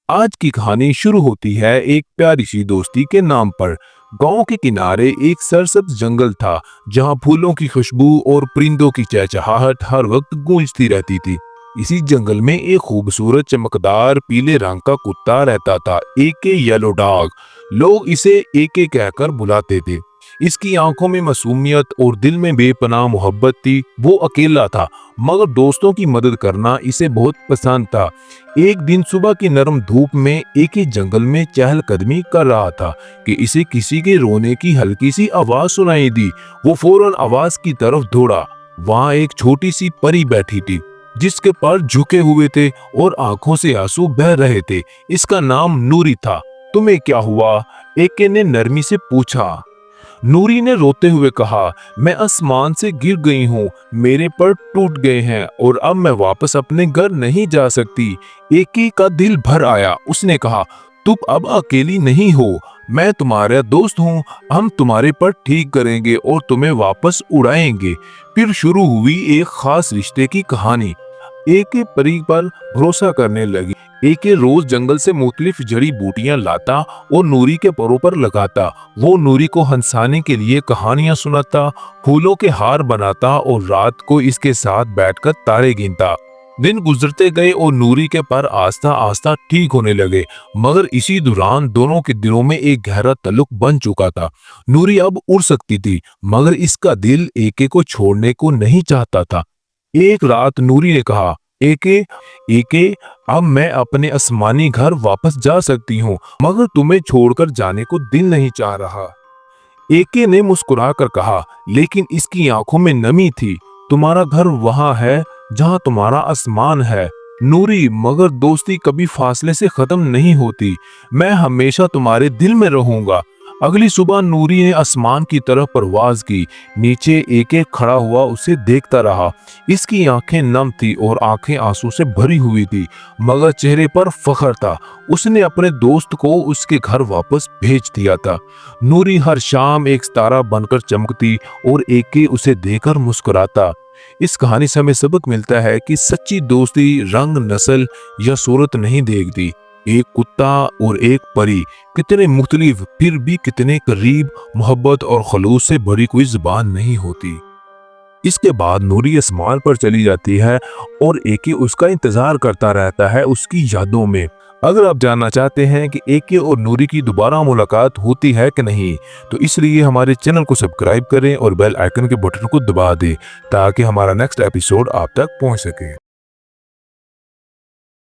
आज की कहानी शुरू होती है एक प्यारी सी दोस्ती के नाम पर। गांव के किनारे एक सरसब्ज जंगल था जहां फूलों की खुशबू और परिंदों की चहचहाहट हर वक्त गूंजती रहती थी। इसी जंगल में एक खूबसूरत चमकदार पीले रंग का कुत्ता रहता था, एके येलो डॉग। लोग इसे एके कहकर बुलाते थे। इसकी आंखों में मासूमियत और दिल में बेपनाह मोहब्बत थी। वो अकेला था मगर दोस्तों की मदद करना इसे बहुत पसंद था। एक दिन सुबह की नरम धूप में एक ही जंगल में चहलकदमी कर रहा था कि इसे किसी के रोने की हल्की सी आवाज सुनाई दी। वो फौरन आवाज की तरफ दौड़ा। वहां एक छोटी सी परी बैठी थी जिसके पर झुके हुए थे और आंखों से आंसू बह रहे थे। इसका नाम नूरी था। तुम्हें क्या हुआ? एके ने नरमी से पूछा। नूरी ने रोते हुए कहा, मैं आसमान से गिर गई हूँ, मेरे पर टूट गए हैं और अब मैं वापस अपने घर नहीं जा सकती। एके का दिल भर आया। उसने कहा, तुम अब अकेली नहीं हो, मैं तुम्हारा दोस्त हूँ। हम तुम्हारे पर ठीक करेंगे और तुम्हें वापस उड़ाएंगे। फिर शुरू हुई एक खास रिश्ते की कहानी। एके परी पर भरोसा करने लगी। एके रोज जंगल से मुख्तलिफ जड़ी बूटियां लाता और नूरी के परों पर लगाता। वो नूरी को हंसाने के लिए कहानियां सुनाता, फूलों के हार बनाता और रात को इसके साथ बैठकर तारे गिनता। दिन गुजरते गए और नूरी के पर आस्ता आस्ता ठीक होने लगे, मगर इसी दौरान दोनों के दिलों में एक गहरा ताल्लुक बन चुका था। नूरी अब उड़ सकती थी मगर इसका दिल एके को छोड़ने को नहीं चाहता था। एक रात नूरी ने कहा, एके एके अब मैं अपने आसमानी घर वापस जा सकती हूँ, मगर तुम्हें छोड़कर जाने को दिल नहीं चाह रहा। एके ने मुस्कुराकर कहा, लेकिन इसकी आंखों में नमी थी। तुम्हारा घर वहां है जहां तुम्हारा आसमान है नूरी, मगर दोस्ती कभी फासले से खत्म नहीं होती। मैं हमेशा तुम्हारे दिल में रहूंगा। अगली सुबह नूरी ने आसमान की तरफ परवाज की। नीचे एक एक खड़ा हुआ उसे देखता रहा। इसकी आंखें नम थी और आंखें आंसू से भरी हुई थी, मगर चेहरे पर फख्र था। उसने अपने दोस्त को उसके घर वापस भेज दिया था। नूरी हर शाम एक सितारा बनकर चमकती और एके उसे देखकर मुस्कुराता। इस कहानी से हमें सबक मिलता है कि सच्ची दोस्ती रंग, नस्ल या सूरत नहीं देखती। एक कुत्ता और एक परी कितने मुख्तलिफ फिर भी कितने करीब। मोहब्बत और खलूस से बड़ी कोई जुबान नहीं होती। इसके बाद नूरी आसमान पर चली जाती है और एके उसका इंतजार करता रहता है उसकी यादों में। अगर आप जानना चाहते हैं कि एके और नूरी की दोबारा मुलाकात होती है कि नहीं, तो इसलिए हमारे चैनल को सब्सक्राइब करें और बेल आइकन के बटन को दबा दें ताकि हमारा नेक्स्ट एपिसोड आप तक पहुंच सके।